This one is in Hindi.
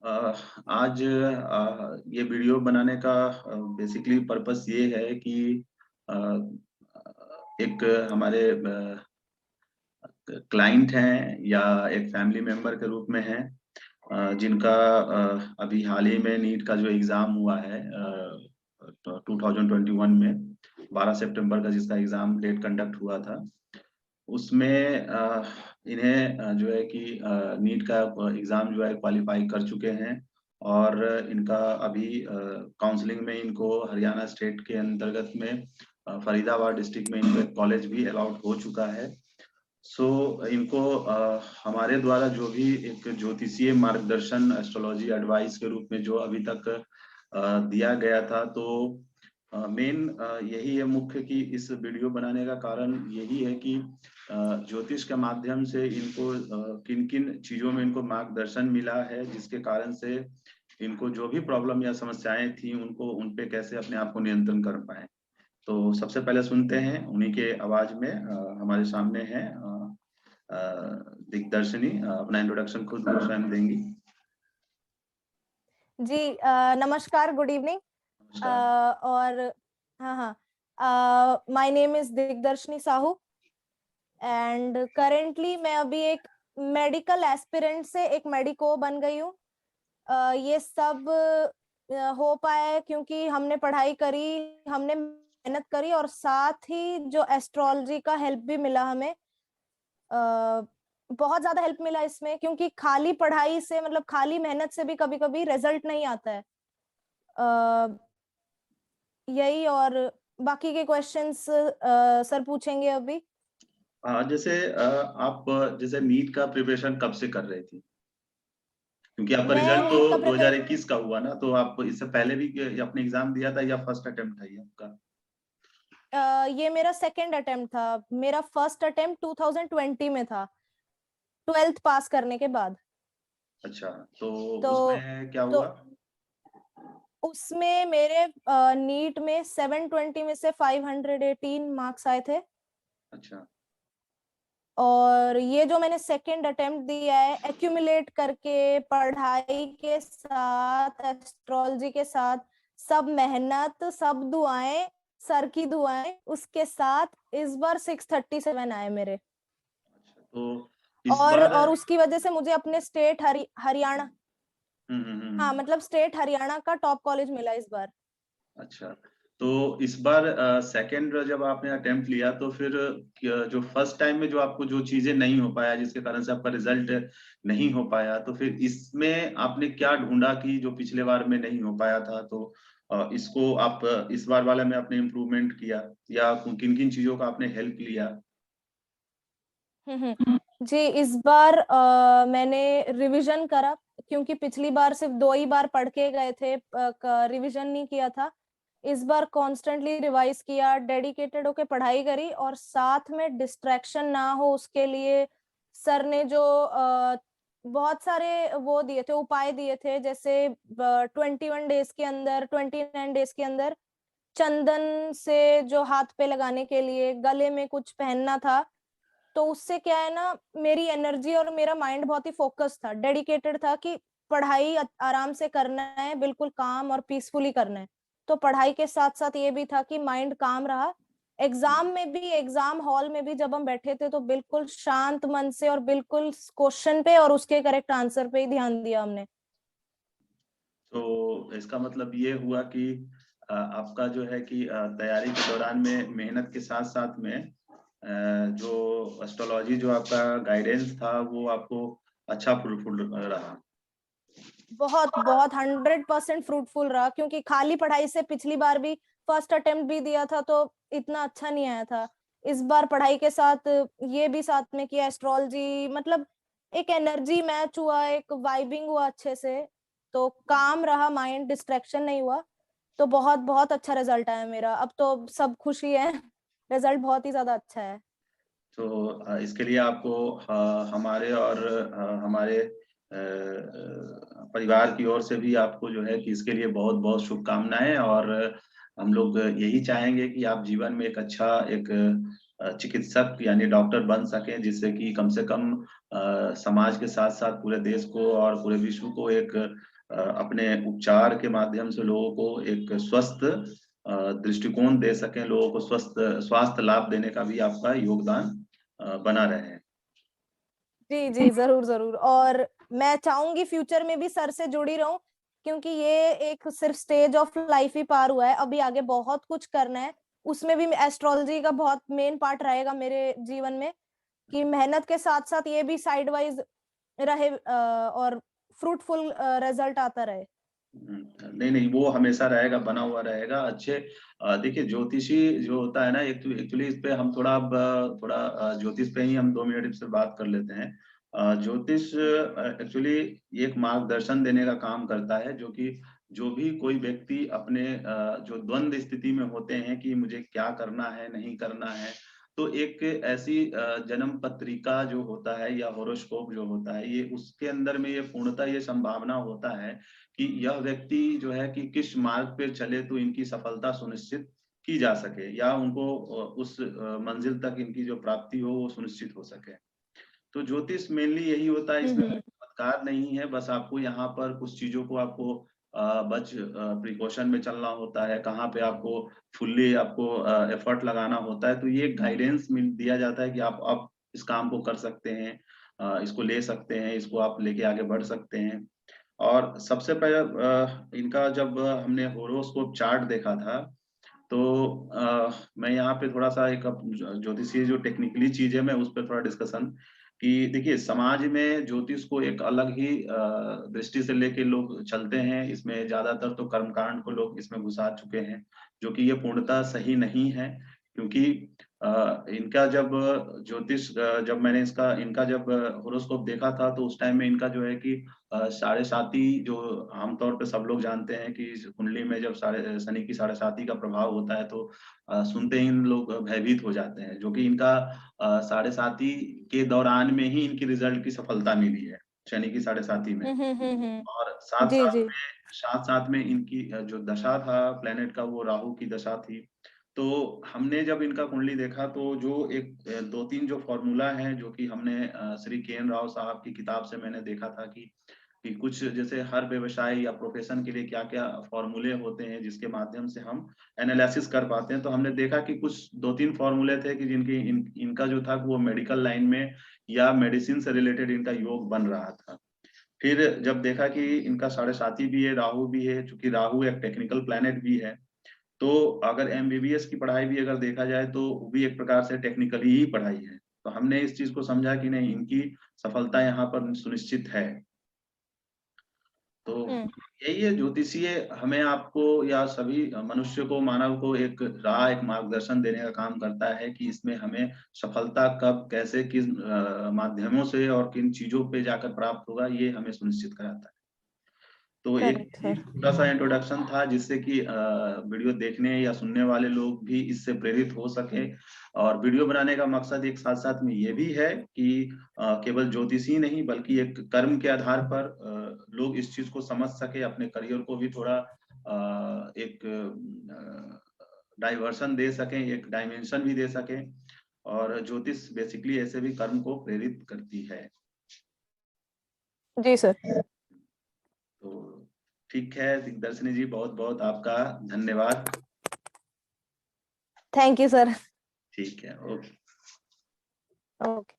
आज ये वीडियो बनाने का बेसिकली पर्पस ये है कि अ, एक हमारे क्लाइंट हैं या एक फैमिली मेंबर के रूप में हैं, जिनका अभी हाल ही में नीट का जो एग्ज़ाम हुआ है 2021 में 12 सितंबर का जिसका एग्ज़ाम डेट कंडक्ट हुआ था। उसमें इन्हें जो है कि नीट का एग्ज़ाम जो है क्वालीफाई कर चुके हैं और इनका अभी काउंसलिंग में इनको हरियाणा स्टेट के अंतर्गत में फरीदाबाद डिस्ट्रिक्ट में इनको एक कॉलेज भी अलॉट हो चुका है। सो इनको हमारे द्वारा जो भी एक ज्योतिषीय मार्गदर्शन एस्ट्रोलॉजी एडवाइस के रूप में जो अभी तक दिया गया था, तो मेन यही है मुख्य कि इस वीडियो बनाने का कारण यही है कि ज्योतिष के माध्यम से इनको किन किन चीजों में इनको मार्गदर्शन मिला है, जिसके कारण से इनको जो भी प्रॉब्लम या समस्याएं थी उनको उन पे कैसे अपने आप को नियंत्रण कर पाए। तो सबसे पहले सुनते हैं उन्हीं के आवाज में। हमारे सामने है दिग्दर्शिनी, अपना इंट्रोडक्शन खुद स्वयं देंगी। जी नमस्कार, गुड इवनिंग। नमस्कार। और हाँ, my name is Digdarshani Sahu and currently मैं अभी एक मेडिकल एस्पिरेंट से एक मेडिको बन गई हूँ। ये सब हो पाया है क्योंकि हमने पढ़ाई करी, हमने मेहनत करी और साथ ही जो एस्ट्रोलॉजी का हेल्प भी मिला हमें। बहुत ज्यादा हेल्प मिला इसमें, क्योंकि खाली पढ़ाई से मतलब खाली मेहनत से भी कभी कभी रिजल्ट नहीं आता है। यही, और बाकी के क्वेश्चंस सर पूछेंगे अभी। जैसे आप जैसे नीट का प्रिपरेशन कब से कर रही थी? क्योंकि आपका मैं रिजल्ट तो नीट का प्रिपेयर 2021 का हुआ ना, तो आप इससे पहले भी अपने एग्जाम दिया था या फर्स्ट अटेम्प्ट था ये आपका? ये मेरा सेकंड अटेम्प्ट था। मेरा फर्स्ट अटेम्प्ट 2020 में था, 12th पास करने के बाद। अच्छा, तो तो उसमें क्या तो हुआ? उसमें मेरे नीट में 720 में से 518 मार्क्स आए थे। अच्छा। और ये जो मैंने सेकंड अटेम्प्ट दिया है, एक्यूमुलेट करके पढ़ाई के साथ, एस्ट्रोलॉजी के साथ, सब मेहनत, सब दुआएं, सर की दुआएं, उसके साथ इस बार 637 आए मेरे। अच्छा, तो इस और बार और उसकी वजह से मुझे अपने स्टेट हरियाणा, हाँ हम्म। मतलब स्टेट हरियाणा का टॉप कॉलेज मिला इस बार। अच्छा, तो इस बार सेकंड जब आपने अटेम्प्ट लिया, तो फिर जो फर्स्ट टाइम में जो आपको जो चीजें नहीं हो पाया, जिसके कारण से आपका रिजल्ट नहीं हो पाया, तो फिर इसमें आपने क्या ढूंढा कि जो पिछले बार में नहीं हो पाया था, तो इसको आप इस बार वाले में आपने इम्प्रूवमेंट किया या किन किन चीजों का आपने हेल्प लिया? जी, इस बार मैंने रिवीजन करा, क्योंकि पिछली बार सिर्फ 2 ही बार पढ़ के गए थे, रिवीजन नहीं किया था। इस बार कॉन्स्टेंटली रिवाइज किया, डेडिकेटेड होके पढ़ाई करी, और साथ में डिस्ट्रैक्शन ना हो उसके लिए सर ने जो बहुत सारे वो दिए थे, उपाय दिए थे, जैसे 21 डेज के अंदर, 29 डेज के अंदर चंदन से जो हाथ पे लगाने के लिए, गले में कुछ पहनना था। तो उससे क्या है ना, मेरी एनर्जी और मेरा माइंड बहुत ही फोकस था, डेडिकेटेड था कि पढ़ाई आराम से करना है, बिल्कुल काम और पीसफुली करना है। तो पढ़ाई के साथ साथ ये भी था कि माइंड काम रहा। एग्जाम में भी, एग्जाम हॉल में भी जब हम बैठे थे तो बिल्कुल शांत मन से और बिल्कुल क्वेश्चन पे और उसके करेक्ट आंसर पे ही ध्यान दिया हमने। तो इसका मतलब ये हुआ कि आपका जो है कि तैयारी के दौरान में मेहनत के साथ साथ में जो एस्ट्रोलॉजी जो आपका गाइडेंस था वो आपको अच्छा फ्रूटफुल रहा। बहुत बहुत 100% फ्रूटफुल रहा, क्योंकि खाली पढ़ाई से पिछली बार भी फर्स्ट अटेम्प्ट भी दिया था तो इतना अच्छा नहीं आया था। इस बार पढ़ाई के साथ ये भी साथ में किया, एस्ट्रोलॉजी, मतलब एक एनर्जी मैच हुआ, एक वाइबिंग हुआ अच्छे से, तो काम रहा माइंड, डिस्ट्रैक्शन नहीं हुआ। तो बहुत बहुत अच्छा रिजल्ट आया मेरा, अब तो सब खुशी है। रिजल्ट बहुत ही ज्यादा अच्छा है। तो इसके लिए आपको हमारे और हमारे परिवार की ओर से भी आपको जो है कि इसके लिए बहुत बहुत शुभकामनाएं। और हम लोग यही चाहेंगे कि आप जीवन में एक अच्छा एक चिकित्सक यानी डॉक्टर बन सकें, जिससे कि कम से कम समाज के साथ साथ पूरे देश को और पूरे विश्व को एक अपने उपचार के माध्यम से लोगों को एक स्वस्थ दृष्टिकोण दे सकें, लोगों को स्वस्थ स्वास्थ्य लाभ देने का भी आपका योगदान बना रहे। जी जी, जरूर जरूर। और मैं चाहूंगी फ्यूचर में भी सर से जुड़ी रहूं, क्योंकि ये एक सिर्फ स्टेज ऑफ लाइफ ही पार हुआ है, अभी आगे बहुत कुछ करना है। उसमें भी एस्ट्रोलॉजी का बहुत मेन पार्ट रहेगा मेरे जीवन में, कि मेहनत के साथ साथ ये भी साइड वाइज रहे और फ्रूटफुल रिजल्ट आता रहे। नहीं नहीं, वो हमेशा रहेगा, बना हुआ रहेगा। अच्छे देखिए, ज्योतिषी जो होता है ना, एक्चुअली इस पे हम थोड़ा अब थोड़ा ज्योतिष पे ही हम 2 मिनट इससे बात कर लेते हैं। ज्योतिष एक्चुअली एक मार्गदर्शन देने का काम करता है, जो कि जो भी कोई व्यक्ति अपने जो द्वंद स्थिति में होते हैं कि मुझे क्या करना है नहीं करना है, तो एक ऐसी जन्म पत्रिका जो होता है या होरोस्कोप जो होता है, ये उसके अंदर में ये पूर्णतः ये संभावना होता है कि यह व्यक्ति जो है कि किस मार्ग पे चले तो इनकी सफलता सुनिश्चित की जा सके, या उनको उस मंजिल तक इनकी जो प्राप्ति हो वो सुनिश्चित हो सके। तो ज्योतिष मेनली यही होता है, इसमें चमत्कार नहीं है, बस आपको यहाँ पर कुछ चीजों को आपको प्रिकॉशन में चलना होता है, कहाँ पे आपको फुल्ली आपको एफर्ट लगाना होता है। तो ये गाइडेंस दिया जाता है कि आप इस काम को कर सकते हैं, इसको ले सकते हैं, इसको आप लेके आगे बढ़ सकते हैं। और सबसे पहले इनका जब हमने होरोस्कोप चार्ट देखा था, तो मैं यहाँ पे थोड़ा सा एक ज्योतिषीय जो टेक्निकली चीज है मैं उस पर थोड़ा डिस्कशन कि देखिए, समाज में ज्योतिष को एक अलग ही दृष्टि से लेके लोग चलते हैं। इसमें ज्यादातर तो कर्मकांड को लोग इसमें घुसा चुके हैं, जो कि ये पूर्णतः सही नहीं है। क्योंकि इनका जब ज्योतिष जब मैंने इनका जब होरोस्कोप देखा था, तो उस टाइम में इनका जो है कि साढ़े साती जो आमतौर पे सब लोग जानते हैं कि कुंडली में जब शनि की साढ़े साती का प्रभाव होता है, तो सुनते ही इन लोग भयभीत हो जाते हैं, जो कि इनका साढ़े साती के दौरान में ही इनकी रिजल्ट की सफलता मिली है, शनि की साढ़े साती में। और साथ जी साथ जी। में साथ साथ में इनकी जो दशा था प्लेनेट का, वो राहु की दशा थी। तो हमने जब इनका कुंडली देखा, तो जो एक 2-3 जो फॉर्मूला है, जो कि हमने श्री के.एन. राव साहब की किताब से मैंने देखा था कि कुछ जैसे हर व्यवसाय या प्रोफेशन के लिए क्या-क्या फॉर्मूले होते हैं जिसके माध्यम से हम एनालिसिस कर पाते हैं। तो हमने देखा कि कुछ 2-3 फॉर्मूले थे कि जिनकी इनका जो था वो मेडिकल लाइन में या मेडिसिन से रिलेटेड इनका योग बन रहा था। फिर जब देखा कि इनका साढ़े साती भी है, राहु भी है, चूंकि राहु एक टेक्निकल प्लैनेट भी है, तो अगर एमबीबीएस की पढ़ाई भी अगर देखा जाए तो वो भी एक प्रकार से टेक्निकली ही पढ़ाई है। तो हमने इस चीज को समझा कि नहीं, इनकी सफलता यहाँ पर सुनिश्चित है। तो यही है, ज्योतिषीय हमें आपको या सभी मनुष्य को, मानव को एक राह, एक मार्गदर्शन देने का काम करता है कि इसमें हमें सफलता कब, कैसे, किस माध्यमों से और किन चीजों पे जाकर प्राप्त होगा, ये हमें सुनिश्चित कराता है। तो एक करेक्ट सर। छोटा सा इंट्रोडक्शन था, जिससे कि वीडियो देखने या सुनने वाले लोग भी इससे प्रेरित हो सके। और वीडियो बनाने का मकसद एक साथ साथ में ये भी है कि केवल ज्योतिषी नहीं, बल्कि एक कर्म के आधार पर लोग इस चीज को समझ सके, अपने करियर को भी थोड़ा एक डाइवर्सन दे सकें, एक डायमेंशन भी दे सकें। और ज्योतिष बेसिकली ऐसे भी कर्म को प्रेरित करती है। जी सर। तो ठीक है दिग्दर्शनी जी, बहुत बहुत आपका धन्यवाद। Thank you sir. ठीक है, ओके। ओके।